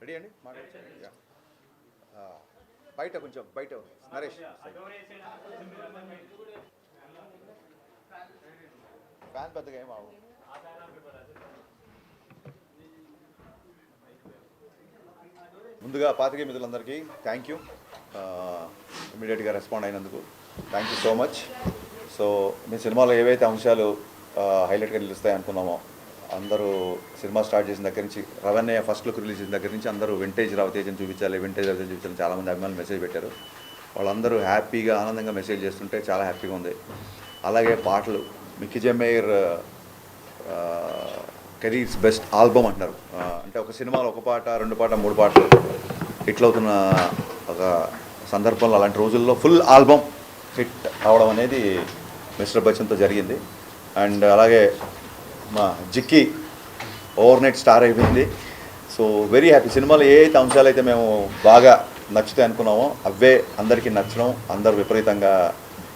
Ready అండి బయట కొంచెం బయట నరేష్ ఫ్యాన్ పెద్దగా ఏం అవ్వదు. ముందుగా పాత్రికేయ మిత్రులందరికీ థ్యాంక్ యూ, ఇమీడియట్గా రెస్పాండ్ అయినందుకు thank you so much. So మీ సినిమాలో ఏవైతే అంశాలు హైలైట్గా నిలుస్తాయి అనుకున్నామో అందరూ సినిమా స్టార్ట్ చేసిన దగ్గర నుంచి రవణయ్య ఫస్ట్ లుక్ రిలీజ్ చేసిన దగ్గర నుంచి అందరూ వింటేజ్ రవితేజని చూపించాలి, వింటేజ్ రవితేజని చూపించాలని చాలామంది అభిమానులు మెసేజ్ పెట్టారు. వాళ్ళందరూ హ్యాపీగా ఆనందంగా మెసేజ్ చేస్తుంటే చాలా హ్యాపీగా ఉంది. అలాగే పాటలు Mickey J mayor careers best album అంటున్నారు. అంటే ఒక సినిమాలో ఒక పాట, రెండు పాట, మూడు పాటలు హిట్ అవుతున్న ఒక సందర్భంలో అలాంటి రోజుల్లో ఫుల్ ఆల్బమ్ హిట్ అవడం అనేది మిస్టర్ బచ్చన్తో జరిగింది. అండ్ అలాగే మా జిక్కి ఓవర్ నైట్ స్టార్ అయిపోయింది. So very happy. సినిమాలో ఏ అయితే అంశాలు అయితే మేము బాగా నచ్చుతాయి అనుకున్నామో అవే అందరికీ నచ్చడం, అందరూ విపరీతంగా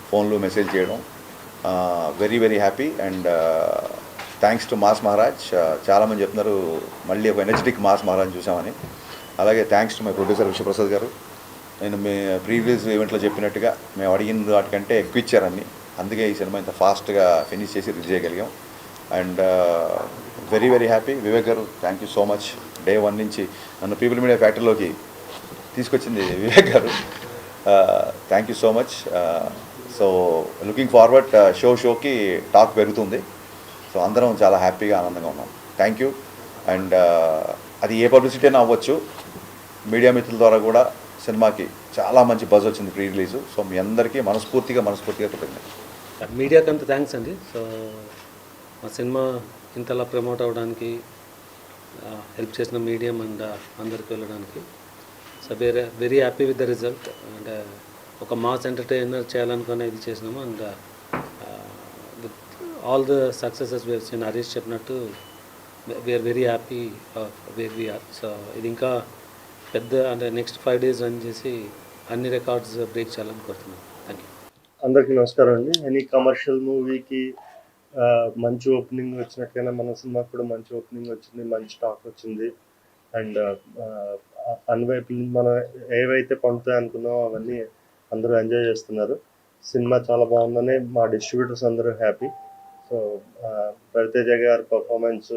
ఫోన్లు మెసేజ్ చేయడం, very very happy. And thanks to mass Maharaj. చాలామంది చెప్తున్నారు మళ్ళీ ఒక ఎనర్జెటిక్ మాస్ మహారాజ్ చూసామని. అలాగే thanks to my producer Vishwaprasad గారు. నేను మీ ప్రీవియస్ ఈవెంట్లో చెప్పినట్టుగా మేము అడిగిన వాటికంటే ఎక్కువ ఇచ్చారని, అందుకే ఈ సినిమా ఇంత ఫాస్ట్గా ఫినిష్ చేసి రిలీజ్ చేయగలిగాం. And very very happy. Vivek గారు thank you so much. Day 1 నుంచి నన్ను పీపుల్ మీడియా ఫ్యాక్టరీలోకి తీసుకొచ్చింది వివేక్ గారు. Thank you so much. So looking forward షోకి టాక్ పెరుగుతుంది. సో అందరం చాలా హ్యాపీగా ఆనందంగా ఉన్నాం. Thank you. అండ్ అది ఏ పబ్లిసిటీ అయినా అవ్వచ్చు, మీడియా మిత్రుల ద్వారా కూడా సినిమాకి చాలా మంచి బజ్ వచ్చింది ప్రీ రిలీజు. సో మీ అందరికీ మనస్ఫూర్తిగా కృతజ్ఞతలు. మీడియాకి అంత థ్యాంక్స్ అండి. సో మా సినిమా ఇంతలా ప్రమోట్ అవ్వడానికి హెల్ప్ చేసిన మీడియం అండ్ అందరికి వెళ్ళడానికి. So very happy with the result. అంటే ఒక మాస్ ఎంటర్టైనర్ చేయాలనుకునే ఇది చేసినాము. And with all the successes wave seen Harish చెప్పినట్టు we are very happy where we are. So ఇది ఇంకా పెద్ద అంటే నెక్స్ట్ 5 days రన్ చేసి అన్ని రికార్డ్స్ బ్రేక్ చేయాలని కోరుతున్నాను. Thank you. అందరికీ నమస్కారం అండి. ఎనీ కమర్షియల్ మూవీకి మంచి ఓపెనింగ్ వచ్చినట్టుగానే మన సినిమాకి కూడా మంచి ఓపెనింగ్ వచ్చింది, మంచి టాక్ వచ్చింది. అండ్ అన్వైపు మనం ఏవైతే పండుతాయి అనుకున్నామో అవన్నీ అందరూ ఎంజాయ్ చేస్తున్నారు. సినిమా చాలా బాగుందని మా డిస్ట్రిబ్యూటర్స్ అందరూ హ్యాపీ. సో రవితేజ గారి పర్ఫార్మెన్స్,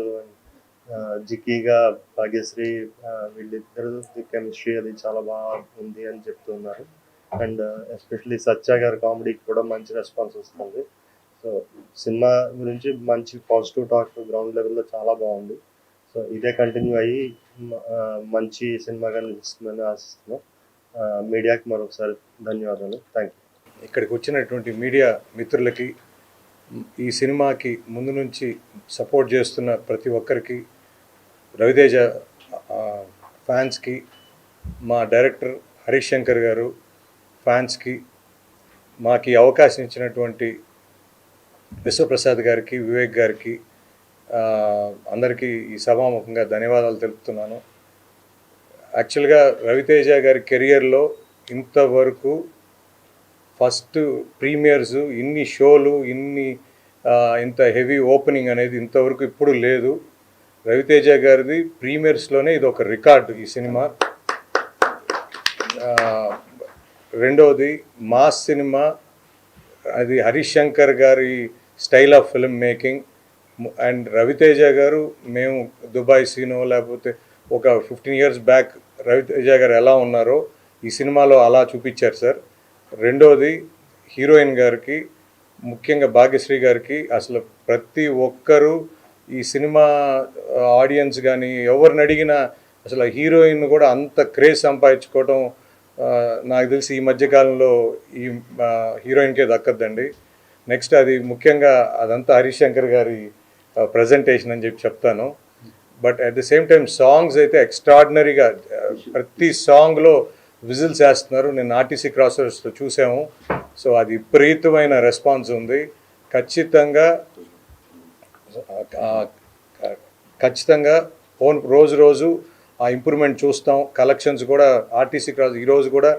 జిక్కీగా భాగ్యశ్రీ, వీళ్ళిద్దరు కెమిస్ట్రీ అది చాలా బాగుంది అని చెప్తున్నారు. అండ్ ఎస్పెషలీ సత్య గారి కామెడీకి కూడా మంచి రెస్పాన్స్ వస్తుంది. సో సినిమా గురించి మంచి పాజిటివ్ టాక్ గ్రౌండ్ లెవెల్లో చాలా బాగుంది. సో ఇదే కంటిన్యూ అయ్యి మంచి సినిమాగా నిలుస్తుందని ఆశిస్తున్నాం. మీడియాకి మరొకసారి ధన్యవాదాలు. Thank you. ఇక్కడికి వచ్చినటువంటి మీడియా మిత్రులకి, ఈ సినిమాకి ముందు నుంచి సపోర్ట్ చేస్తున్న ప్రతి ఒక్కరికి, రవితేజ ఫ్యాన్స్కి, మా డైరెక్టర్ హరీష్ శంకర్ గారు ఫ్యాన్స్కి, మాకు ఈ అవకాశం ఇచ్చినటువంటి విశ్వప్రసాద్ గారికి, వివేక్ గారికి, అందరికీ ఈ సభాముఖంగా ధన్యవాదాలు తెలుపుతున్నాను. యాక్చువల్గా రవితేజ గారి కెరియర్లో ఇంతవరకు ఫస్ట్ ప్రీమియర్స్, ఇన్ని షోలు, ఇంత హెవీ ఓపెనింగ్ అనేది ఇంతవరకు ఇప్పుడు లేదు. రవితేజ గారిది ప్రీమియర్స్లోనే ఇది ఒక రికార్డు ఈ సినిమా. రెండవది మాస్ సినిమా, అది హరీష్ శంకర్ గారి style of film making. And Ravi Teja గారు, మేము దుబాయ్ సీనో లేకపోతే ఒక 15 years బ్యాక్ రవితేజ గారు ఎలా ఉన్నారో ఈ సినిమాలో అలా చూపించారు సార్. రెండోది హీరోయిన్ గారికి, ముఖ్యంగా భాగ్యశ్రీ గారికి, అసలు ప్రతి ఒక్కరూ ఈ సినిమా ఆడియన్స్ కానీ ఎవరిని అడిగినా అసలు హీరోయిన్ కూడా అంత క్రేజ్ సంపాదించుకోవడం నాకు తెలిసి ఈ మధ్యకాలంలో ఈ హీరోయిన్కే దక్కద్దండి. నెక్స్ట్ అది ముఖ్యంగా అదంతా హరీష్ శంకర్ గారి ప్రజెంటేషన్ అని చెప్తాను. But at the same time songs అయితే ఎక్స్ట్రాడినరీగా, ప్రతి సాంగ్లో విజిల్స్ వేస్తున్నారు. నేను ఆర్టీసీ క్రాసర్స్లో చూసాము. సో అది విపరీతమైన రెస్పాన్స్ ఉంది. ఖచ్చితంగా రోజు ఆ ఇంప్రూవ్మెంట్ చూస్తాం. కలెక్షన్స్ కూడా ఆర్టీసీ క్రాస్ ఈరోజు కూడా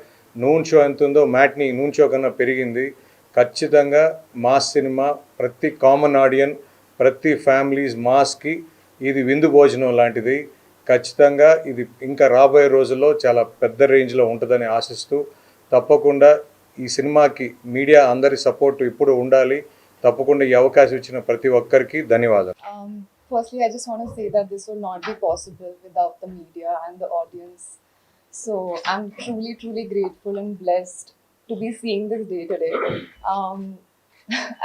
నూన్ షో ఎంత ఉందో మ్యాట్ని నూన్ షో కన్నా పెరిగింది. ఖచ్చితంగా మాస్ సినిమా ప్రతి కామన్ ఆడియన్, ప్రతి ఫ్యామిలీస్ మాస్కి ఇది విందు భోజనం లాంటిది. ఖచ్చితంగా ఇది ఇంకా రాబోయే రోజుల్లో చాలా పెద్ద రేంజ్లో ఉంటుందని ఆశిస్తూ, తప్పకుండా ఈ సినిమాకి మీడియా అందరి సపోర్ట్ ఇప్పుడు ఉండాలి. తప్పకుండా ఈ అవకాశం ఇచ్చిన ప్రతి ఒక్కరికి ధన్యవాదాలు. Firstly, I just want to say that this would not be possible without the media and the audience. So I'm truly, truly grateful and blessed to be seeing this day today.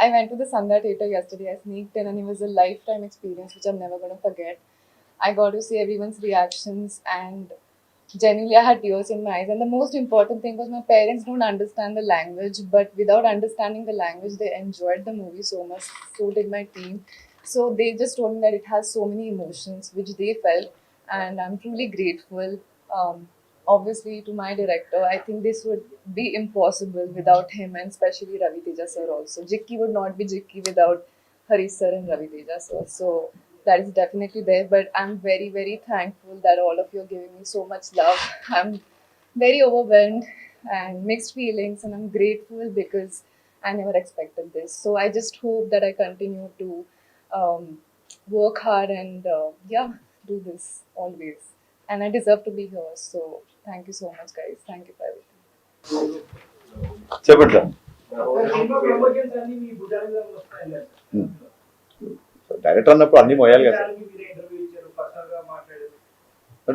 I went to the Sandhya Theatre yesterday. I sneaked in and it was a lifetime experience which I'm never going to forget. I got to see everyone's reactions and genuinely I had tears in my eyes. And the most important thing was my parents don't understand the language, but without understanding the language, they enjoyed the movie so much. So did my team. So they just told me that it has so many emotions which they felt, and I'm truly grateful. Obviously to my director, I think this would be impossible without him, and especially Ravi Teja sir also. Jikki would not be Jikki without Harish sir and Ravi Teja sir. So that is definitely there, but I'm very, very thankful that all of you are giving me so much love. I'm very overwhelmed and mixed feelings, and I'm grateful because I never expected this. So I just hope that I continue to work hard and do this always. And I deserve to be here. So thank you so much, guys. Thank you for everything. చెప్పండి sir. Director అన్నప్పుడు అన్నీ మోయాలి కదా sir.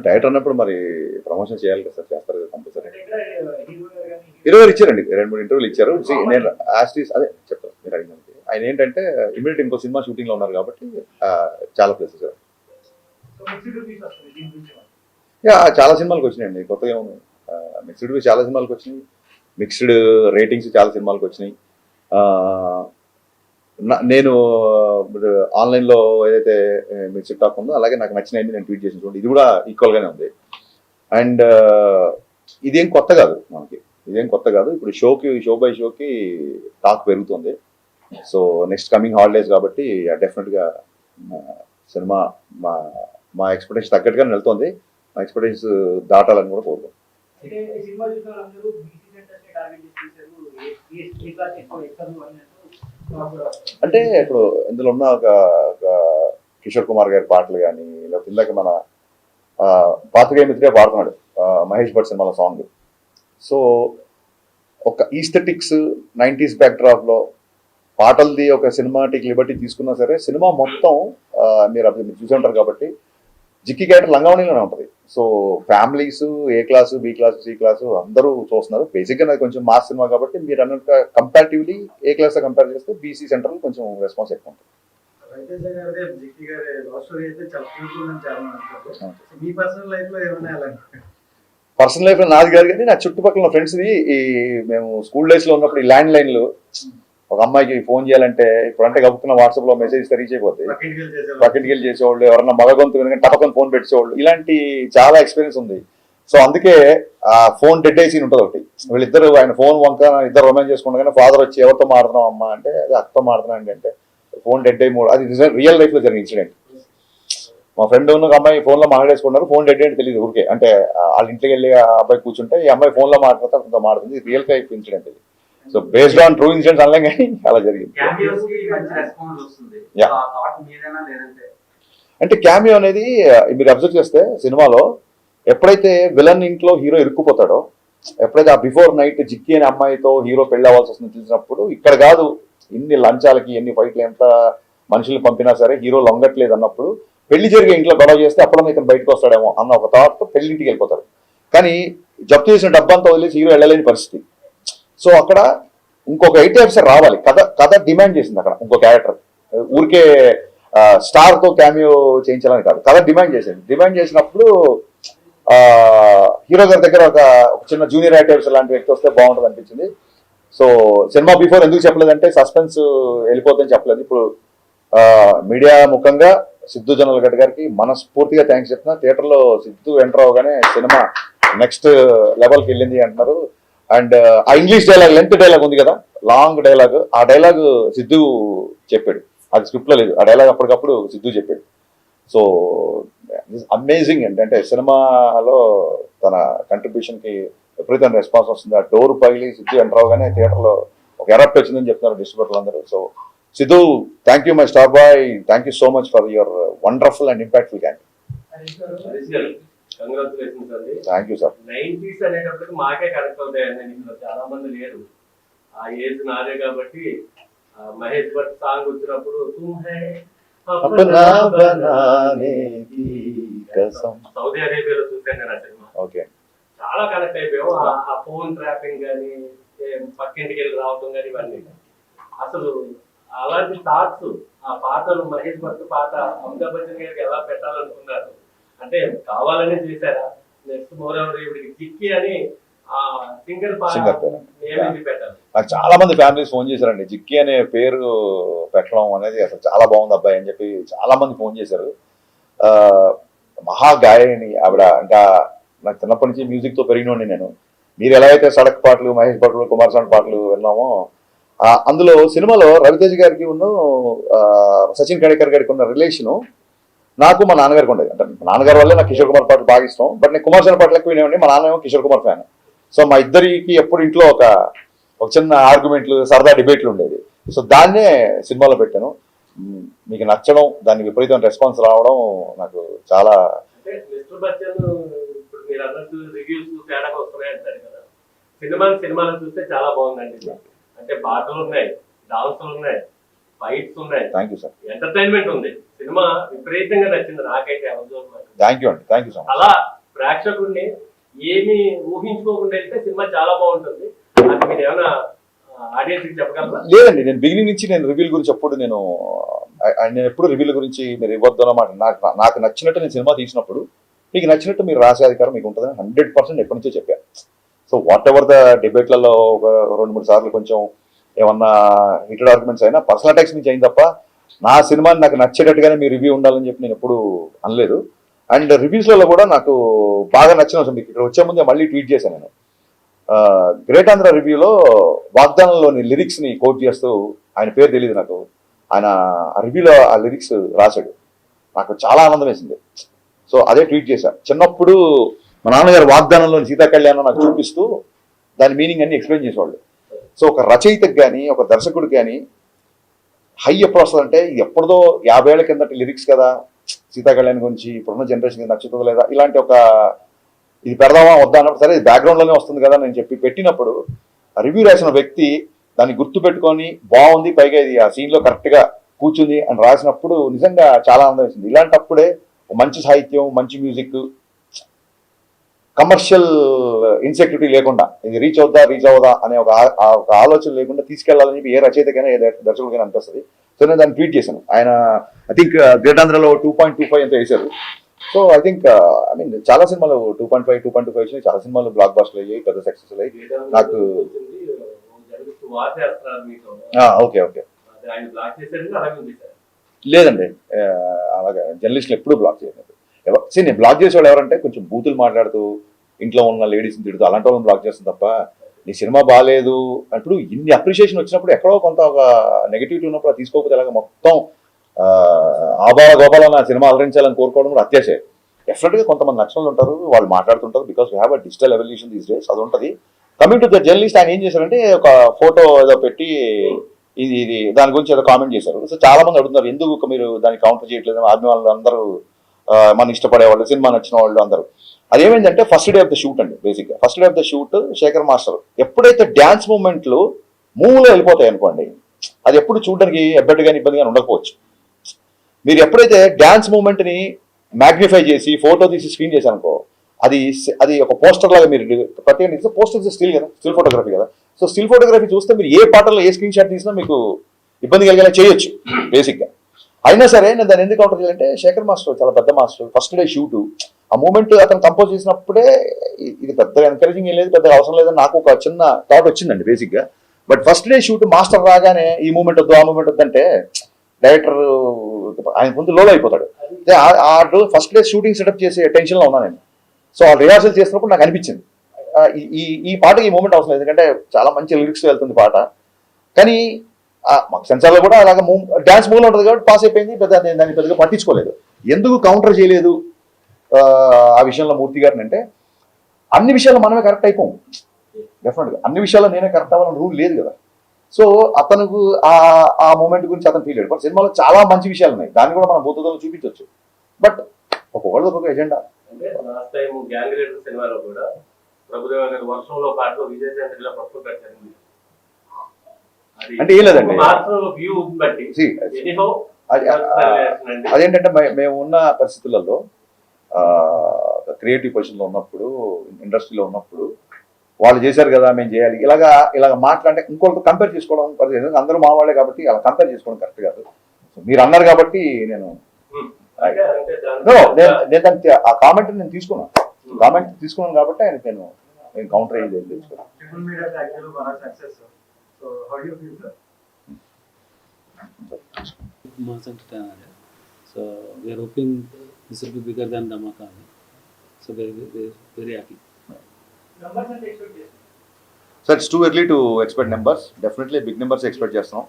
Director అన్నప్పుడు మరి promotion చేయాలి కదా sir. చేస్తారు కదా కంపల్సరీ. 20 ఇచ్చారండి, 2-3 ఇంటర్వ్యూలు ఇచ్చారు. నేను యాస్టీస్ అదే చెప్తాను మీరు అడిగినందుకు. ఆయన ఏంటంటే ఇమీడియట్ ఇంకో సినిమా షూటింగ్లో ఉన్నారు కాబట్టి చాలా ప్లేసెస్ చాలా సినిమాలకు వచ్చినాయండి. కొత్తగా ఏమున్నాయి, మిక్స్డ్ రివ్యూస్ చాలా సినిమాలకు వచ్చినాయి, మిక్స్డ్ రేటింగ్స్ చాలా సినిమాలకు వచ్చినాయి. నేను ఆన్లైన్లో ఏదైతే మిక్స్డ్ టాక్ ఉందో అలాగే నాకు నచ్చినవి నేను ట్వీట్ చేసిన చూడండి, ఇది కూడా ఈక్వల్గానే ఉంది. అండ్ ఇదేం కొత్త కాదు మనకి, ఇదేం కొత్త కాదు. ఇప్పుడు షో బై షోకి టాక్ పెరుగుతుంది. సో నెక్స్ట్ కమింగ్ హాలిడేస్ కాబట్టి డెఫినెట్గా సినిమా మా ఎక్స్పెక్టేషన్ తగ్గట్టుగానే వెళ్తుంది. మా ఎక్స్పెక్టేషన్స్ దాటాలని కూడా కోరుకుంటాం. అంటే ఇప్పుడు ఇందులో ఉన్న ఒక కిషోర్ కుమార్ గారి పాటలు కానీ, లేకపోతే ఇందాక మన పాత్రికేయ మిత్రే పాడుతున్నాడు మహేష్ భట్ సినిమాలో సాంగ్. సో ఒక ఈస్థెటిక్స్ 90s బ్యాక్డ్రాప్లో పాటలది ఒక సినిమాటిక్ లిబర్టీ తీసుకున్నా సరే సినిమా మొత్తం మీరు చూసి ఉంటారు కాబట్టి జిక్కి క్యారెక్టర్ లంగావణిలోనే ఉంటుంది. So families A class, B class, C class అందరూ చూస్తున్నారు. బేసిక్గా అది కొంచెం మాస్ సినిమా కాబట్టి మీరు అన్నట్టుగా కంపారిటివ్లీ ఏ క్లాస్తో కంపేర్ చేస్తే బీసీ సెంటర్లో కొంచెం రెస్పాన్స్ ఎక్కువ ఉంటుంది. పర్సనల్ లైఫ్లో నాది కాదు కానీ నా చుట్టుపక్కల ఫ్రెండ్స్ది మేము స్కూల్ డేస్లో ఉన్నప్పుడు ఈ ల్యాండ్ లైన్లు ఒక అమ్మాయికి ఫోన్ చేయాలంటే ఇప్పుడంటే గబుక్కున్న వాట్సాప్లో మెసేజ్ రీచ్ అయిపోతాయి. పక్కింటికి వెళ్ళి చేసేవాళ్ళు, ఎవరన్నా మగ గొంతు వినగానే టపకం ఫోన్ పెట్టేవాళ్ళు, ఇలాంటి చాలా ఎక్స్పీరియన్స్ ఉంది. సో అందుకే ఆ ఫోన్ డెడ్ అయ్యి సీన్ ఉంటుంది ఒకటి. వీళ్ళిద్దరు ఆయన ఫోన్ వంక ఇద్దరు రొమాన్స్ చేసుకుంటే ఫాదర్ వచ్చి ఎవరితో మాడుతున్నాం అమ్మ అంటే అది అక్కతో మాడుతున్నాను అంటే ఫోన్ డెడ్ అయ్యి అది రియల్ లైఫ్లో జరిగిన ఇన్సిడెంట్. మా ఫ్రెండ్ ఉన్న అమ్మాయి ఫోన్లో మాట్లాడేసుకున్నారు, ఫోన్ డెడ్ అంటే తెలియదు ఊరికే. అంటే వాళ్ళ ఇంటికి వెళ్ళి ఆ అబ్బాయి కూర్చుంటే ఈ అమ్మాయి ఫోన్లో మాట్లాడితే అతనితో మాడుతుంది. రియల్ లైఫ్ ఇన్సిడెంట్ ఇది. So based on true incidents అనలేం కానీ అలా జరిగింది. అంటే క్యామియో అనేది మీరు అబ్జర్వ్ చేస్తే సినిమాలో ఎప్పుడైతే విలన్ ఇంట్లో హీరో ఇరుక్కుపోతాడో, ఎప్పుడైతే ఆ బిఫోర్ నైట్ జిక్కి అనే అమ్మాయితో హీరో పెళ్లి అవ్వాల్సి వస్తుంది తెలిసినప్పుడు, ఇక్కడ కాదు ఎన్ని లంచాలకి ఎన్ని ఫైట్లు ఎంత మనుషుల్ని పంపినా సరే హీరో లొంగట్లేదు అన్నప్పుడు, పెళ్లి జరిగే ఇంట్లో గొడవ చేస్తే అప్పుడన్నా ఇతను బయటకు వస్తాడేమో అన్న ఒక థాట్తో పెళ్లింటికి వెళ్ళిపోతారు. కానీ జప్తు చేసిన డబ్బంతా వదిలేసి హీరో వెళ్ళలేని పరిస్థితి. సో అక్కడ ఇంకొక ఐటీ ఆఫీసర్ రావాలి, కథ డిమాండ్ చేసింది. అక్కడ ఇంకో క్యారెక్టర్ ఊరికే స్టార్తో క్యామియో చేయించాలని కాదు, కథ డిమాండ్ చేసింది. డిమాండ్ చేసినప్పుడు హీరో గారి దగ్గర ఒక చిన్న జూనియర్ ఐటీ ఆఫీసర్ లాంటి వ్యక్తి వస్తే బాగుంటుంది అనిపించింది. సో సినిమా బిఫోర్ ఎందుకు చెప్పలేదంటే సస్పెన్స్ వెళ్ళిపోతుందని చెప్పలేదు. ఇప్పుడు మీడియా ముఖంగా సిద్ధు జొన్నలగడ్డ గారికి మనస్ఫూర్తిగా థ్యాంక్స్ చెప్తున్నా. థియేటర్లో సిద్ధు ఎంటర్ అవగానే సినిమా నెక్స్ట్ లెవెల్కి వెళ్ళింది అంటున్నారు. అండ్ ఆ ఇంగ్లీష్ డైలాగ్, లెంత్ డైలాగ్ ఉంది కదా, లాంగ్ డైలాగ్, ఆ డైలాగ్ సిద్ధు చెప్పాడు, అది స్క్రిప్ట్లో లేదు. ఆ డైలాగ్ అప్పటికప్పుడు సిద్ధు చెప్పాడు. సో అమేజింగ్ అంటే సినిమాలో తన కంట్రిబ్యూషన్కి విపరీతమైన రెస్పాన్స్ వస్తుంది. ఆ డోర్ పగిలి సిద్ధు ఎంటర్ అవగానే థియేటర్లో ఒక ఎరప్ట్ వచ్చిందని చెప్తున్నారు డిస్ట్రిబ్యూటర్లు అందరూ. So Siddhu, thank you my star boy, thank you so much for your wonderful and impactful camp. Congratulations అండి. Thank you sir. 90s అనేటప్పటికి మాకే కనెక్ట్ అవుతాయండి, ఇంట్లో చాలా మంది లేరు. ఆ ఏజ్ నాదే కాబట్టి మహేష్ భట్ సాంగ్ వచ్చినప్పుడు సౌదీ అరేబియాలో చూసాను నేను ఆ సినిమా. ఓకే, చాలా కనెక్ట్ అయిపోయాం. ఆ ఫోన్ ట్రాపింగ్ కానీ, పక్కింటికి వెళ్ళి రావటం కానీ, ఇవన్నీ అసలు అలాంటి థాట్స్, ఆ పాటలు మహేష్ భట్ పాట అమితాబ్ బచ్చన్ గారికి ఎలా పెట్టాలనుకున్నారు అంటే కావాలనే చేశారా? నెక్స్ట్ మోరవర్ ఇవిడికి జిక్కి అని ఆ సింగర్ నేమ్ పెట్టాలి. నాకు చాలా మంది ఫ్యామిలీస్ ఫోన్ చేశారండి, జిక్కి అనే పేరు పెట్టడం అనేది అసలు చాలా బాగుంది అబ్బాయి అని చెప్పి చాలా మంది ఫోన్ చేశారు. మహా గాయని ఆవిడ. ఇంకా నాకు చిన్నప్పటి నుంచి మ్యూజిక్తో పెరిగినోండి నేను. మీరు ఎలా అయితే సడక్ పాటలు, మహేష్ భట్లు, కుమారస్వామి పాటలు విన్నామో, అందులో సినిమాలో రవితేజ గారికి ఉన్న సచిన్ కణేకర్ గారికి ఉన్న రిలేషను నాకు మా నాన్నగారికి ఉండేది. అంటే మా నాన్నగారి వల్లే నాకు కిషోర్ కుమార్ పాటలు బాగా ఇష్టం. బట్ నేను కుమారస్వామి పాటలు ఎక్కువ వినేవాడిని. మా నాన్న ఏమో కిషోర్ కుమార్ ఫ్యాన్. సో మా ఇద్దరికి ఎప్పుడు ఇంట్లో ఒక చిన్న ఆర్గ్యుమెంట్లు, సరదా డిబేట్లు ఉండేది. సో దాన్నే సినిమాలో పెట్టాను. మీకు నచ్చడం, దానికి విపరీతమైన రెస్పాన్స్ రావడం నాకు చాలా. అంటే మిస్టర్ బచ్చన్ ఇప్పుడు మీరు అన్నట్టు రివ్యూస్ తేడాగా వస్తున్నాయి అంటారు కదా, సినిమాలు చూస్తే చాలా బాగుందండి. అంటే పాటలు ఉన్నాయి, డాన్సులు ఉన్నాయి, ఫైట్స్ ఉన్నాయి. Thank you sir. ఎంటర్టైన్మెంట్ ఉంది. సినిమా విపరీతంగా నచ్చింది నాకైతే. థ్యాంక్ యూ అండి, థ్యాంక్ యూ సో మచ్. అలా ప్రేక్షకుడిని ఏమి ఊహించుకోకుండా వెళ్తే సినిమా చాలా బాగుంటుంది. అది మీరు ఏమైనా ఆడియన్స్ చెప్పగలరా? లేదండి, నేను బిగినింగ్ నుంచి నేను రివ్యూల గురించి నేను ఎప్పుడు రివ్యూల గురించి మీరు ఇవ్వద్దు అన్నమాట. నాకు నచ్చినట్టు నేను సినిమా తీసినప్పుడు మీకు నచ్చినట్టు మీరు రాసే అధికారం మీకు ఉంటుందని 100% ఎప్పటి నుంచో చెప్పాను. సో వాట్ ఎవర్ ద డిబేట్లలో ఒక 2-3 సార్లు కొంచెం ఏమన్నా హీటెడ్ ఆర్గ్యుమెంట్స్ అయినా పర్సనల్ అటాక్స్ నుంచి అయింది తప్ప నా సినిమాని నాకు నచ్చేటట్టుగానే మీ రివ్యూ ఉండాలని చెప్పి నేను ఎప్పుడు అనలేదు. అండ్ రివ్యూస్లలో కూడా నాకు బాగా నచ్చిన అంశం మీకు ఇక్కడ వచ్చే ముందే మళ్ళీ ట్వీట్ చేశాను నేను. గ్రేట్ ఆంధ్ర రివ్యూలో వాగ్దానంలోని లిరిక్స్ని కోట్ చేస్తూ, ఆయన పేరు తెలియదు నాకు, ఆయన ఆ రివ్యూలో ఆ లిరిక్స్ రాశాడు. నాకు చాలా ఆనందం వేసింది. సో అదే ట్వీట్ చేశాను. చిన్నప్పుడు మా నాన్నగారు వాగ్దానంలోని సీతా కళ్యాణం నాకు చూపిస్తూ దాని మీనింగ్ అన్ని ఎక్స్ప్లెయిన్ చేసేవాళ్ళు. సో ఒక రచయితకు కానీ, ఒక దర్శకుడికి కానీ హై ఎప్పుడు వస్తుందంటే, ఇది ఎప్పుడుదో 50 ఏళ్ల కిందటి లిరిక్స్ కదా, సీతా కళ్యాణ్ గురించి ఇప్పుడున్న జనరేషన్కి నచ్చుతుందో లేదా, ఇలాంటి ఒక ఇది పెడదామా వద్దా అన్నప్పుడు సరే ఇది బ్యాక్గ్రౌండ్లోనే వస్తుంది కదా నేను చెప్పి పెట్టినప్పుడు రివ్యూ రాసిన వ్యక్తి దాన్ని గుర్తు పెట్టుకొని బాగుంది, పైగా ఇది ఆ సీన్లో కరెక్ట్గా కూర్చుంది అని రాసినప్పుడు నిజంగా చాలా ఆనందం వేసింది. ఇలాంటప్పుడే మంచి సాహిత్యం, మంచి మ్యూజిక్, కమర్షియల్ ఇన్సెక్యూరిటీ లేకుండా ఇది రీచ్ అవుదా అనే ఒక ఆలోచన లేకుండా తీసుకెళ్లాలని చెప్పి ఏ రచయితకైనా ఏ దర్శకుడికైనా అనిపిస్తుంది. సో నేను దాన్ని ట్వీట్ చేశాను. ఆయన ఐ థింక్ గ్రేట్ ఆంధ్రలో 2.25 ఎంతో వేశారు. సో ఐ థింక్ చాలా సినిమాలు 2.5 వచ్చినాయి. చాలా సినిమాలు బ్లాక్ బస్టర్లు అయ్యాయి, పెద్ద సక్సెస్ అయ్యాయి. నాకు ఓకే లేదండి, అలాగే జర్నలిస్టులు ఎప్పుడూ బ్లాక్ చేయలేదు. నేను బ్లాక్ చేసేవాళ్ళు ఎవరంటే కొంచెం బూతులు మాట్లాడుతూ ఇంట్లో ఉన్న లేడీస్ని తిడుతూ అలాంటి వాళ్ళని బ్లాక్ చేస్తుంది తప్ప నీ సినిమా బాగాలేదు అప్పుడు ఇన్ని అప్రిషియేషన్ వచ్చినప్పుడు ఎక్కడో కొంత ఒక నెగిటివిటీ ఉన్నప్పుడు అది తీసుకోకపోతే అలాగే మొత్తం ఆబాల గోపాల నా సినిమా అలరించాలని కోరుకోవడం కూడా అత్యాశే. డెఫినెట్గా కొంతమంది నక్షలు ఉంటారు, వాళ్ళు మాట్లాడుతుంటారు, because we have a digital evolution these days, అది ఉంటుంది. కమింగ్ టు ద జర్నలిస్ట్, ఆయన ఏం చేశారంటే ఒక ఫోటో ఏదో పెట్టి ఇది దాని గురించి ఏదో కామెంట్ చేశారు. సో చాలా మంది అడుగుతున్నారు ఎందుకు మీరు దాన్ని కౌంటర్ చేయట్లేదు, ఆర్మీ వాళ్ళు అందరూ మన ఇష్టపడేవాళ్ళు, సినిమా నచ్చిన వాళ్ళు అందరూ. అదేమైందంటే first day of the shoot అండి. బేసిక్గా first day of the shoot Sekhar master ఎప్పుడైతే డ్యాన్స్ మూమెంట్లు మూవ్లో వెళ్ళిపోతాయి అనుకోండి, అది ఎప్పుడు చూడడానికి ఎబ్బెట్టుగా ఇబ్బందిగా ఉండకపోవచ్చు. మీరు ఎప్పుడైతే డ్యాన్స్ మూమెంట్ని మ్యాగ్నిఫై చేసి ఫోటో తీసి స్క్రీన్ చేశారనుకో, అది ఒక పోస్టర్ లాగా మీరు ప్రత్యేకంగా పోస్టర్ స్టిల్ కదా, స్టిల్ ఫోటోగ్రఫీ కదా. సో స్టిల్ ఫోటోగ్రఫీ చూస్తే మీరు ఏ పాటలో ఏ స్క్రీన్ షాట్ తీసినా మీకు ఇబ్బంది కలిగేలా చేయొచ్చు బేసిక్గా. అయినా సరే నేను దాన్ని ఎందుకు కౌంటర్ చేయాలంటే శేఖర్ మాస్టర్ చాలా పెద్ద మాస్టర్. ఫస్ట్ డే షూటు ఆ మూమెంట్ అతను కంపోజ్ చేసినప్పుడే ఇది పెద్దగా ఎంకరేజింగ్ ఏం లేదు, పెద్దగా అవసరం లేదని నాకు ఒక చిన్న థాట్ వచ్చిందండి బేసిక్గా. But first day shoot master రాగానే ఈ మూమెంట్ వద్దు ఆ మూమెంట్ వద్దంటే డైరెక్టర్ ఆయన ముందు లోలో అయిపోతాడు. ఫస్ట్ డే షూటింగ్ సెటప్ చేసే టెన్షన్లో ఉన్నా నేను. సో ఆ రిహార్సల్ చేసినప్పుడు నాకు అనిపించింది ఈ పాటకి ఈ మూమెంట్ అవసరం లేదు, ఎందుకంటే చాలా మంచి లిరిక్స్ వెళ్తుంది పాట. కానీ మాకు సెన్సార్లో కూడా అలాగ డ్యాన్స్ మూవ్లో ఉంటుంది కాబట్టి పాస్ అయిపోయింది, దాన్ని పెద్దగా పట్టించుకోలేదు. ఎందుకు కౌంటర్ చేయలేదు ఆ విషయంలో మూర్తి గారిని అంటే, అన్ని విషయాల్లో మనమే కరెక్ట్ అయిపోం. డెఫినెట్గా అన్ని విషయాల్లో నేనే కరెక్ట్ అవ్వాలని రూల్ లేదు కదా. సో అతనికి ఆ మూమెంట్ గురించి అతను ఫీల్ అయ్యాడు. బట్ సినిమాలో చాలా మంచి విషయాలు ఉన్నాయి, దాన్ని కూడా మనం బోధనలో చూపించవచ్చు. బట్ ఒక్కొక్కళ్ళది ఒక్కొక్క ఎజెండా. అంటే లాస్ట్ టైం గ్యాంగ్ లీడర్ సినిమాలో కూడా ప్రభుదేవ గారి వర్షంలో పాటలో విజయశాంతిలో పట్టు పెట్టారు. అంటే ఏం లేదండి, వ్యూ బట్టి అదేంటంటే మేము ఉన్న పరిస్థితులలో క్రియేటివ్ పొజిషన్లో ఉన్నప్పుడు, ఇండస్ట్రీలో ఉన్నప్పుడు వాళ్ళు చేశారు కదా మేము చేయాలి ఇలాగ మాట్లాడే ఇంకొకరితో కంపేర్ చేసుకోవడం పరిస్థితి. అందరూ మా వాళ్ళే కాబట్టి అలా కంపేర్ చేసుకోవడం కరెక్ట్ కాదు. మీరు అన్నారు కాబట్టి నేను దానికి ఆ కామెంట్ నేను తీసుకున్నాను కాబట్టి ఆయనకి నేను కౌంటర్ అయ్యేది తెలుసుకున్నాను. Mass entertainer. So we are hoping this will be bigger than Dhamaka. So very happy. So it's too early to expect numbers. Definitely big numbers expect చేస్తున్నాం.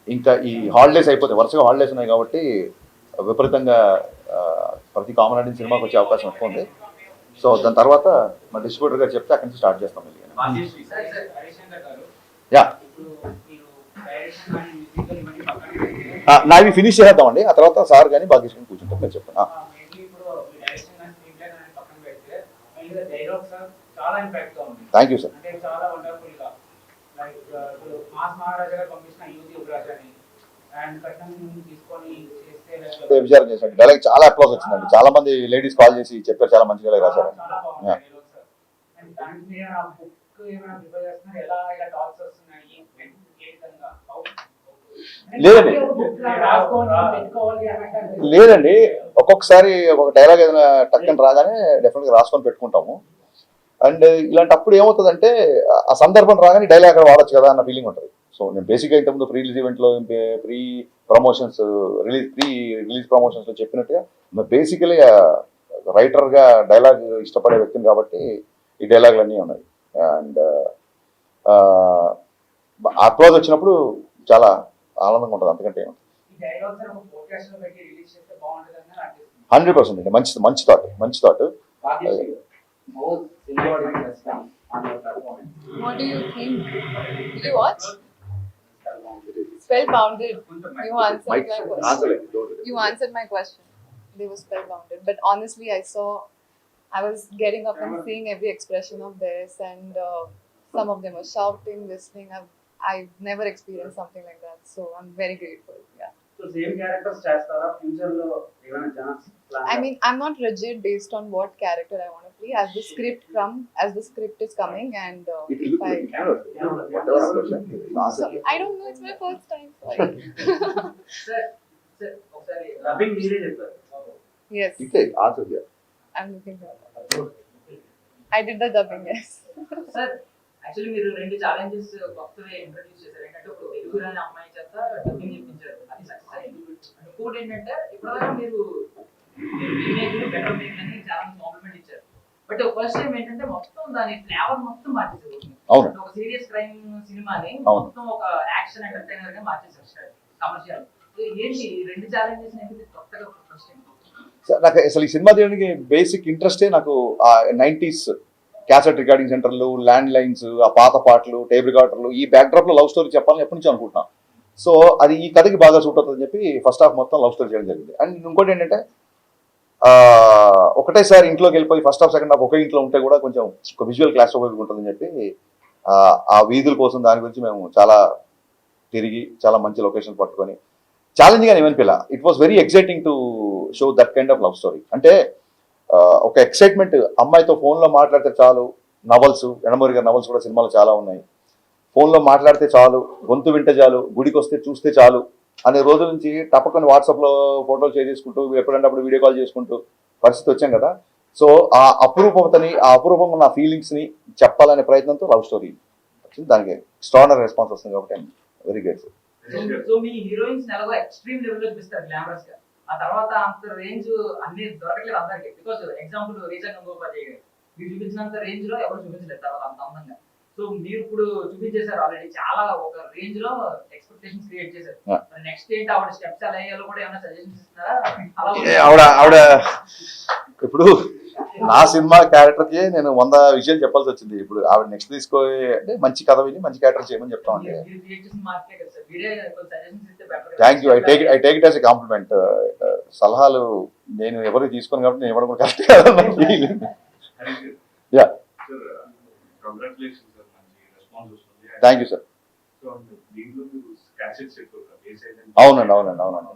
ఇంకా ఈ హాలిడేస్ అయిపోతాయి, వరుసగా హాలిడేస్ ఉన్నాయి కాబట్టి విపరీతంగా ప్రతి కామన్ ఆడియన్స్ సినిమాకి వచ్చే అవకాశం ఎక్కువ ఉంది. సో దాని తర్వాత మా డిస్ట్రిబ్యూటర్ గారు చెప్తే అక్కడి నుంచి స్టార్ట్ చేస్తాం. యా నావి ఫినిష్ చేద్దామండి, ఆ తర్వాత సార్ కానీ భాగ్యశ్రీ కూర్చుంటాం. మీరు చెప్పండి. Thank you sir. విచారం చేశాడు, డైలాగ్ చాలా అప్లాస్ వచ్చిందండి. చాలా మంది లేడీస్ కాల్ చేసి చెప్పారు చాలా మంచి డైలాగ్ రాశారు. లేదండి ఒక్కొక్కసారి ఒక డైలాగ్ ఏదైనా టక్కని రాగానే డెఫినెట్గా రాసుకొని పెట్టుకుంటాము. అండ్ ఇలాంటప్పుడు ఏమవుతుందంటే ఆ సందర్భం రాగానే డైలాగ్ అక్కడ వాడచ్చు కదా అన్న ఫీలింగ్ ఉంటుంది. సో నేను బేసిక్గా ఇంతకుముందు ప్రీ రిలీజ్ ఈవెంట్లో ప్రీ రిలీజ్ ప్రమోషన్స్లో చెప్పినట్టుగా బేసికలీ రైటర్గా డైలాగ్ ఇష్టపడే వ్యక్తిని కాబట్టి ఈ డైలాగులు అన్నీ ఉన్నాయి. అండ్ అప్లోజ్ వచ్చినప్పుడు చాలా ఆనందంగా ఉంటుంది. అంతకంటే 100% అండి. మంచి thought. What do you think? Did you watch? Spellbounded. You answered my question. You answered my question. They were spellbounded. But honestly, I was getting up and seeing every expression of theirs, and some of them were shouting, whistling. I've never experienced something like that, so I'm very grateful. Yeah. So same characters chestara future lo evana chance plan. I mean, I'm not rigid based on what character I want to play. As the script is coming, and if I don't know, it's my first time. Sir, ఒకసారి rubbing మీరే చెప్పారు. Yes. I'm looking for that. I did the dubbing, yes. Sir, actually మీరు రెండు challenges కొత్తగా introduce చేశారు. ఏంటంటే ఒక తెలుగు రాని అమ్మాయి చేత డబ్బింగ్ చెప్పించారు, అది సక్సెస్ అయింది. ఇంకోటి ఏంటంటే ఇప్పటిదాకా మీరు బెటర్ మేక్ అని చాలా కాంప్లిమెంట్ ఇచ్చారు. బట్ ఫస్ట్ టైం ఏంటంటే మొత్తం దాని ఫ్లేవర్ మొత్తం మార్చేసారు. ఒక సీరియస్ క్రైమ్ సినిమాని మొత్తం ఒక యాక్షన్ ఎంటర్టైనర్ గా మార్చేసారు కమర్షియల్. ఏంటి రెండు ఛాలెంజెస్ అనేది కొత్తగా ఫస్ట్ టైం? నాకు అసలు ఈ సినిమా తీయడానికి బేసిక్ ఇంట్రెస్టే నాకు ఆ 90s క్యాసెట్ రికార్డింగ్ సెంటర్లు, ల్యాండ్ లైన్స్, ఆ పాత పాటలు, టేప్ రికార్డర్లు, ఈ బ్యాక్డ్రాప్లో లవ్ స్టోరీ చెప్పాలని ఎప్పటి నుంచి అనుకుంటున్నాను. సో అది ఈ కథకి బాగా సూట్ అవుతుందని చెప్పి ఫస్ట్ హాఫ్ మొత్తం లవ్ స్టోరీ చేయడం జరిగింది. అండ్ ఇంకోటి ఏంటంటే ఒకటేసారి ఇంట్లోకి వెళ్ళిపోయి ఫస్ట్ హాఫ్ సెకండ్ హాఫ్ ఒకే ఇంట్లో ఉంటే కూడా కొంచెం ఒక విజువల్ క్లాస్ ఉంటుందని చెప్పి ఆ వీధుల కోసం దాని గురించి మేము చాలా తిరిగి చాలా మంచి లొకేషన్ పట్టుకొని ఛాలెంజింగ్ అని ఏమనిపిలా. It was very exciting to show that kind of love story. అంటే ఒక ఎక్సైట్మెంట్, అమ్మాయితో ఫోన్లో మాట్లాడితే చాలు. నవల్స్, ఎండమూరి గారి నవల్స్ కూడా సినిమాలు చాలా ఉన్నాయి. ఫోన్లో మాట్లాడితే చాలు, గొంతు వింటే చాలు, గుడికి వస్తే చూస్తే చాలు అనే రోజుల నుంచి తప్పకుండా వాట్సాప్లో ఫోటోలు షేర్ చేసుకుంటూ ఎప్పుడంటే అప్పుడు వీడియో కాల్ చేసుకుంటూ పరిస్థితి వచ్చాం కదా. సో ఆ అపురూపంగా ఉన్న ఫీలింగ్స్ని చెప్పాలనే ప్రయత్నంతో లవ్ స్టోరీ వచ్చింది. దానికి ఎక్స్ట్రార్డినరీ రెస్పాన్స్ వస్తుంది కాబట్టి I'm very grateful. So me heroines ఎలాగో ఎక్స్ట్రీమ్ లెవెల్లో చూపిస్తారు గ్లామరస్ గా, ఆ తర్వాత అంత రేంజ్ అన్ని దొరకలేదు అందరికి. బికాస్ ఎగ్జాంపుల్ రీసెంట్ గంగోపాధ్యాయ గారు మీరు చూపించినంత రేంజ్ లో ఎవరు చూపించలేదు తర్వాత అంత అందంగా. సో మీరు ఇప్పుడు చూపించేశారు ఆల్రెడీ, చాలా ఒక రేంజ్ లో ఎక్స్పెక్టేషన్స్ క్రియేట్ చేశారు. నెక్స్ట్ ఏంటి ఆవిడ స్టెప్స్ ఎలా వేయాలో కూడా ఏమైనా సజెషన్స్ ఇస్తున్నారా? అలా ఆవిడ ఇప్పుడు నా సినిమా క్యారెక్టర్కి నేను 100 విషయాలు చెప్పాల్సి వచ్చింది. ఇప్పుడు ఆవిడ నెక్స్ట్ తీసుకోవాలి అంటే మంచి కథ విని మంచి క్యారెక్టర్ చేయమని చెప్తామండి. Thank you. I take it as a compliment. సలహాలు నేను ఎవరికి తీసుకోను కాబట్టి నేను ఇవ్వడం కూడా కష్టం కాదన్న feeling. Yeah, thank you sir. అవునండి అవునండి అవునండి.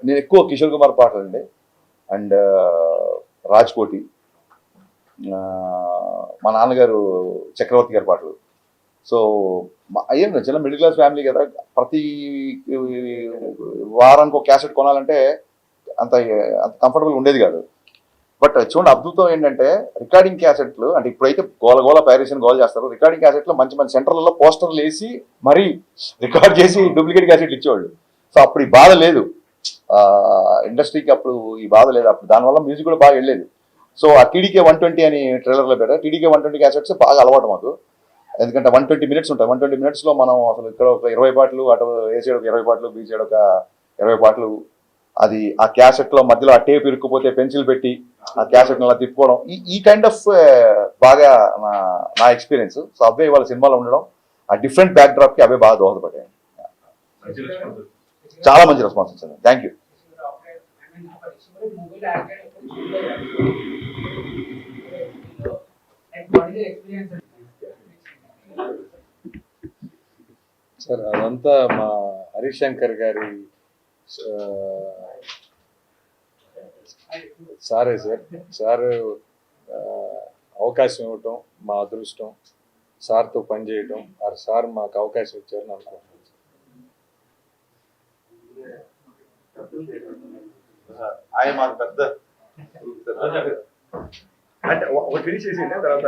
నేను ఎక్కువ కిషోర్ కుమార్ పాటలు అండి, అండ్ రాజ్కోటి, మా నాన్నగారు చక్రవర్తి గారి పాటలు. సో ఏం చిన్న మిడిల్ క్లాస్ ఫ్యామిలీ కదా, ప్రతి వారానికి ఒక క్యాసెట్ కొనాలంటే అంత అంత కంఫర్టబుల్ ఉండేది కాదు. బట్ చూడండి అద్భుతం ఏంటంటే రికార్డింగ్ క్యాసెట్లు అంటే ఇప్పుడైతే గోల ప్యారిషన్ గోల్ చేస్తారు. రికార్డింగ్ క్యాసెట్లో మంచి మంచి సెంటర్లలో పోస్టర్లు వేసి మరీ రికార్డ్ చేసి డూప్లికేట్ క్యాసెట్లు ఇచ్చేవాళ్ళు. సో అప్పుడు ఈ బాధ లేదు, ఇండస్ట్రీకి అప్పుడు ఈ బాధ లేదు. అప్పుడు దానివల్ల మ్యూజిక్ కూడా బాగా వెళ్ళేది. సో ఆ టీడీకే 120 అని ట్రైలర్లో పెట్టారు. టీడీకే 120 క్యాసెట్స్ బాగా అలవాటు మాకు, ఎందుకంటే 120 minutes ఉంటాయి. 120 minutesలో మనం అసలు ఇక్కడ ఒక 20 పాటలు, అటు ఏ సైడ్ ఒక 20 పాటలు, బీ సైడ్ ఒక 20 పాటలు. అది ఆ క్యాసెట్లో మధ్యలో ఆ టేప్ ఇరుక్కుపోతే పెన్సిల్ పెట్టి ఆ క్యాసెట్ని అలా తిప్పుకోవడం, ఈ కైండ్ ఆఫ్ బాగా నా ఎక్స్పీరియన్స్. సో అవే వాళ్ళ సినిమాలో ఉండడం, ఆ డిఫరెంట్ బ్యాక్ డ్రాప్కి అవే బాగా దోహదపడ్డాయి. చాలా మంచి రెస్పాన్స్ వచ్చింది. Thank you. సార్ అదంతా మా హరిశంకర్ గారి సారే సార్. సార్ అవకాశం ఇవ్వటం మా అదృష్టం, సార్తో పనిచేయటం, సార్ మాకు అవకాశం ఇచ్చారని అనుకుంటున్నాను. ఆయన మాకు పెద్ద అంటే ఒక ఫినిష్ చేసి తర్వాత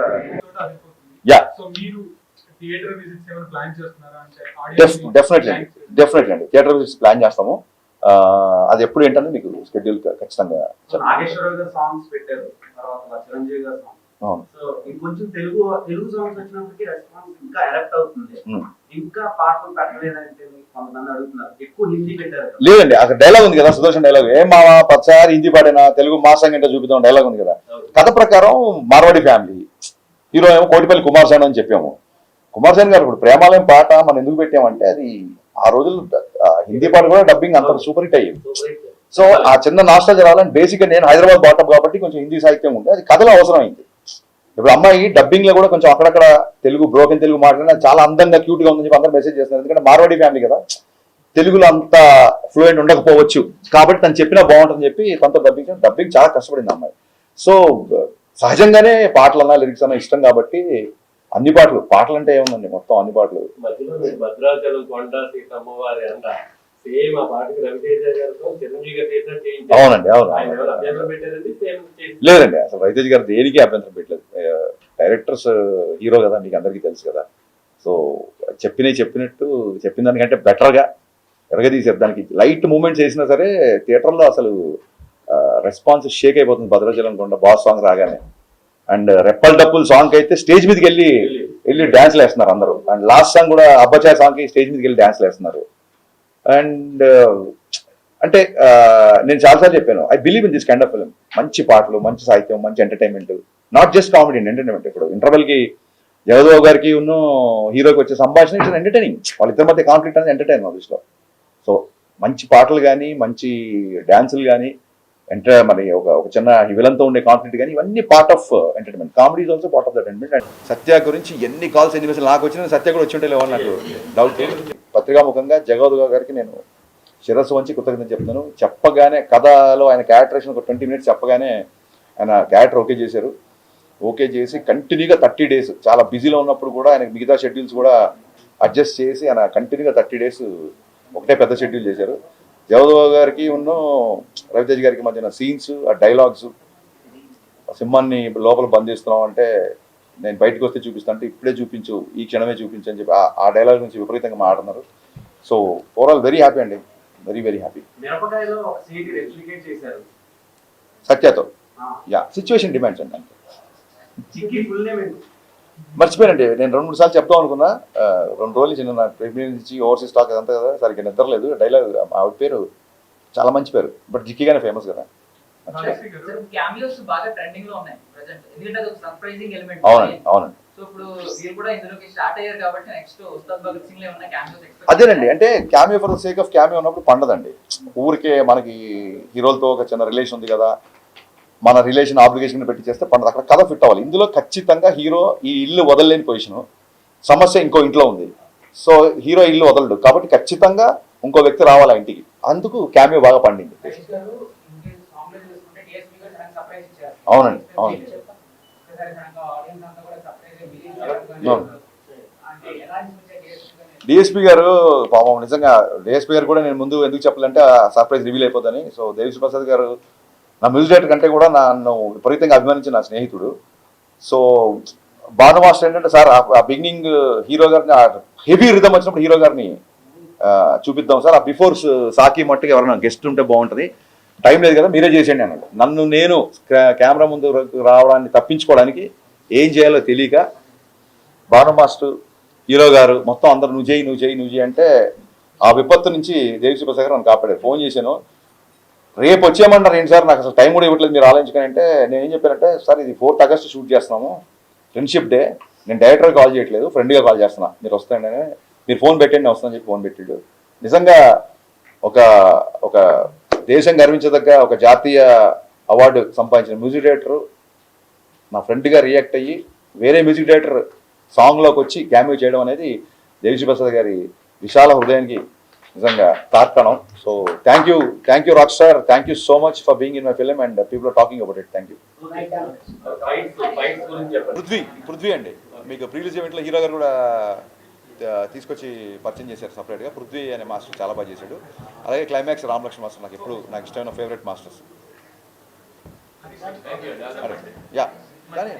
డెఫినెట్లీ అండి థియేటర్ విజిట్స్ ప్లాన్ చేస్తాము. అది ఎప్పుడు ఏంటంటే మీకు షెడ్యూల్ ఖచ్చితంగా. ఇంకొంచెం తెలుగు సాంగ్స్ వచ్చినప్పటికీ రెస్పాన్స్ ఇంకా ఎలక్ట్ అవుతుంది. ఇంకా పాటలు పెట్టలేదంటే కొంతమంది అడుగుతున్నారు, ఎక్కువ హిందీ పెట్టారు. లేదండి, అక్కడ డైలాగ్ ఉంది కదా, సుదర్శన్ డైలాగ్, ఏం మావా పచ్చారి హిందీ పాడినా తెలుగు మా సంగంటే చూపిద్దాం డైలాగ్ ఉంది కదా. కథ ప్రకారం మార్వాడి ఫ్యామిలీ, హీరో ఏమో కోటిపల్లి కుమార్ సాన్ అని చెప్పాము. కుమార్ సాన్ గారు ఇప్పుడు ప్రేమాలయం పాట మనం ఎందుకు పెట్టామంటే అది ఆ రోజులు హిందీ పాట కూడా డబ్బింగ్ అంత సూపర్ హిట్ అయ్యింది. సో ఆ చిన్న నాస్టాలజీ రావాలని బేసిక్గా నేను హైదరాబాద్ బాటం కాబట్టి కొంచెం హిందీ సాహిత్యం ఉంది, అది కథలో అవసరం అయింది. ఇప్పుడు అమ్మాయి డబ్బింగ్ లో కూడా కొంచెం అక్కడక్కడ తెలుగు బ్రోకెన్ తెలుగు మాట్లాడినా చాలా అందంగా క్యూట్ గా ఉందని చెప్పి అందరూ మెసేజ్ చేస్తున్నారు. ఎందుకంటే మార్వాడి ఫ్యామిలీ కదా, తెలుగులో అంత ఫ్లూయెంట్ ఉండకపోవచ్చు కాబట్టి తను చెప్పినా బాగుంటుందని చెప్పి తనతో డబ్బింగ్ చాలా కష్టపడింది అమ్మాయి. సో సహజంగానే పాటలు అన్నా లిరిక్స్ అన్నా ఇష్టం కాబట్టి అన్ని పాటలు అంటే ఏముందండి మొత్తం అన్ని పాటలు. భద్రాచలం కొండ సీతమ్మ వారి అంట సేమ్ ఆ పాటకి రవితేజ గారితో చిరంజీవి గారు చేసినట్టు. అవునండి అవును. అభ్యంతరం పెట్టారండి సేమ్ లేదండి, అసలు రవితేజ గారు దేనికి అభ్యంతరం పెట్టలేదు. డైరెక్టర్స్ హీరో కదా, మీకు అందరికీ తెలుసు కదా. సో చెప్పినట్టు చెప్పిన దానికంటే బెటర్గా ఎరగదీశారు. దానికి లైట్ మూమెంట్స్ వేసినా సరే థియేటర్లో అసలు రెస్పాన్స్ షేక్ అయిపోతుంది. భద్రాచలం కొండ బాస్ సాంగ్ రాగానే, అండ్ రెప్పల్ డప్పుల్ సాంగ్ అయితే స్టేజ్ మీదకి వెళ్ళి డ్యాన్స్లు వేస్తున్నారు అందరూ. అండ్ లాస్ట్ సాంగ్ కూడా అబ్బచాయ్ సాంగ్కి స్టేజ్ మీదకి వెళ్ళి డ్యాన్స్లు వేస్తున్నారు. అండ్ అంటే నేను చాలాసార్లు చెప్పాను, I believe in this kind of film. మంచి పాటలు, మంచి సాహిత్యం, మంచి entertainment, not just comedy, entertainment. ఇప్పుడు ఇంటర్వెల్కి జగదేవ్ గారికి ఉన్న హీరోకి వచ్చే సంభాషణ ఇట్స్ ఎంటర్టైనింగ్. వాళ్ళిద్దరి మధ్య కాన్ఫ్లిక్ట్ అనేది ఎంటర్టైన్ మా దృష్టిలో. సో మంచి పాటలు కానీ, మంచి డ్యాన్సులు కానీ, మరి ఒక చిన్న విలన్తో ఉండే కాన్ఫ్లిక్ట్ కానీ, ఇవన్నీ part of entertainment. Comedy is also part of entertainment. And Satya గురించి ఎన్ని కాల్స్ ఎన్ని మెసేజ్ నాకు వచ్చిన సత్య కూడా వచ్చి ఉంటే లేవని నాకు డౌట్. పత్రికాముఖంగా జగదేవ్ గారికి నేను శిరస్సు వంచి కృతజ్ఞతలు చెప్తాను. చెప్పగానే కథలో ఆయన క్యారెక్టరేషన్ ఒక 20 minutes చెప్పగానే ఆయన క్యారెక్టర్ ఓకే చేశారు. ఓకే చేసి కంటిన్యూగా 30 days చాలా బిజీలో ఉన్నప్పుడు కూడా ఆయన మిగతా షెడ్యూల్స్ కూడా అడ్జస్ట్ చేసి ఆయన కంటిన్యూగా 30 days ఒకటే పెద్ద షెడ్యూల్ చేశారు. జగదేవ్ గారికి ఉన్న రవితేజ్ గారికి మధ్యన సీన్స్, ఆ డైలాగ్స్, సింహాన్ని లోపల బంధిస్తున్నాం అంటే నేను బయటకు వస్తే చూపిస్తాను అంటే ఇప్పుడే చూపించు, ఈ క్షణమే చూపించు అని చెప్పి ఆ డైలాగ్ నుంచి విపరీతంగా మాట్లాడుతున్నారు. సో ఓవరాల్ వెరీ హ్యాపీ అండి, వెరీ వెరీ హ్యాపీ. మిరపకాయలో ఒక సీట్ రెప్లికేట్ చేశారు సత్యతో యా సిచ్యువేషన్ డిమాండ్స్ అండి. చిక్కి ఫుల్ నేమ్ ఏంటి? మర్చిపోయానండి, నేను 2-3 సార్లు చెప్తాం అనుకున్నా. 2 రోజులు చిన్న నా ప్రెగ్నెన్సీ నుంచి ఓవర్సీస్ స్టాక్ అదంతా కదా, సరిగ్గా నిద్రలేదు. డైలాగ్ ఆవిడ పేరు చాలా మంచి పేరు, బట్ జిక్కిగానే ఫేమస్ కదా. క్యామియోస్ బాగా ట్రెండింగ్ లో ఉన్నాయి ప్రెజెంట్, ఎందుకంటే అది ఒక సర్ప్రైజింగ్ ఎలిమెంట్. అవునండి అవునండి. సో ఇప్పుడు మీరు కూడా ఇందులోకి స్టార్ట్ అయ్యారు కాబట్టి నెక్స్ట్ ఉస్తాద్ భగత్ సింగ్ లో ఏమన్నా క్యామియోస్ ఎక్స్పెక్ట్? అదేనండి, అంటే cameo for the sake of cameo ఉన్నప్పుడు పండదండి. ఊరికే మనకి హీరోలతో ఒక చిన్న రిలేషన్ ఉంది కదా, మన రిలేషన్ ఆబ్లిగేషన్ పెట్టి చేస్తే పండదు. అక్కడ కథ ఫిట్ అవ్వాలి. ఇందులో ఖచ్చితంగా హీరో ఈ ఇల్లు వదలలేని పొజిషను, సమస్య ఇంకో ఇంట్లో ఉంది. సో హీరో ఇల్లు వదలడు కాబట్టి ఖచ్చితంగా ఇంకో వ్యక్తి రావాలి ఆ ఇంటికి. అందుకు క్యామియో బాగా పండింది. అవునండి అవును. డిఎస్పీ గారు పాపం నిజంగా, డిఎస్పీ గారు కూడా నేను ముందు ఎందుకు చెప్పాలంటే సర్ప్రైజ్ రివీల్ అయిపోతుందని. సో దేవిశ్రీ ప్రసాద్ గారు నా మ్యూజిక్ డైరెక్టర్ కంటే కూడా నన్ను విపరీతంగా అభిమానించిన నా స్నేహితుడు. సో భాను మాస్టర్ ఏంటంటే, సార్ ఆ బిగినింగ్ హీరో గారిని హెవీ రిథమ్ వచ్చినప్పుడు హీరో గారిని చూపిద్దాం సార్, ఆ బిఫోర్ సాకి మట్టుకు ఎవరైనా గెస్ట్ ఉంటే బాగుంటుంది, టైం లేదు కదా మీరే చేసేయండి అన్నాడు. నన్ను నేను కెమెరా ముందు రావడాన్ని తప్పించుకోవడానికి ఏం చేయాలో తెలియక భాను మాస్టర్, హీరో గారు మొత్తం అందరు నువ్వు చేయి అంటే ఆ విపత్తు నుంచి దేవిశ్రీ ప్రసాద్ గారు నన్ను కాపాడారు. ఫోన్ చేశాను, రేపు వచ్చేయమన్నారు ఏంటి సార్, నాకు అసలు టైం కూడా ఇవ్వట్లేదు మీరు ఆలోచించుకొని అంటే, నేను ఏం చెప్పానంటే, సార్ ఇది 4th ఆగస్ట్ షూట్ చేస్తున్నాము, ఫ్రెండ్షిప్ డే, నేను డైరెక్టర్ కాల్ చేయట్లేదు, ఫ్రెండ్గా కాల్ చేస్తున్నా, మీరు వస్తాయండి, మీరు ఫోన్ పెట్టండి నేను వస్తానని చెప్పి ఫోన్ పెట్టాడు. నిజంగా ఒక ఒక దేశం గర్వించదగ్గ ఒక జాతీయ అవార్డు సంపాదించిన మ్యూజిక్ డైరెక్టర్ నా ఫ్రెండ్గా రియాక్ట్ అయ్యి వేరే మ్యూజిక్ డైరెక్టర్ సాంగ్లోకి వచ్చి క్యామియో చేయడం అనేది దేవిశ్రీ ప్రసాద్ గారి విశాల హృదయానికి నిజంగా తార్కణం. So thank you rock star, thank you so much for being in my film and people are talking about it. Thank you. Prithvi అండి, మీకు ప్రీవియస్ ఈవెంట్లో హీరో గారు కూడా తీసుకొచ్చి పరిచయం చేశారు సపరేట్గా. పృథ్వీ అనే మాస్టర్ చాలా బాగా చేశాడు. అలాగే క్లైమాక్స్ రామలక్ష్మణ్ మాస్టర్ నాకు ఇష్టమైన ఫేవరెట్ మాస్టర్స్. యా కానీ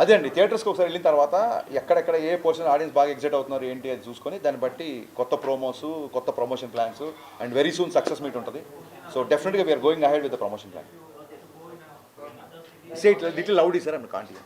అదే అండి, థియేటర్స్కి ఒకసారి వెళ్ళిన తర్వాత ఎక్కడెక్కడ ఏ పోర్షన్ ఆడియన్స్ బాగా ఎగ్జైట్ అవుతున్నారు ఏంటి అది చూసుకొని దాన్ని బట్టి కొత్త ప్రోమోస్, కొత్త promotion plans and very soon success meet ఉంటుంది. సో డెఫినెట్గా we are going ahead with the promotion plan. Say it little loudly sir, I can't.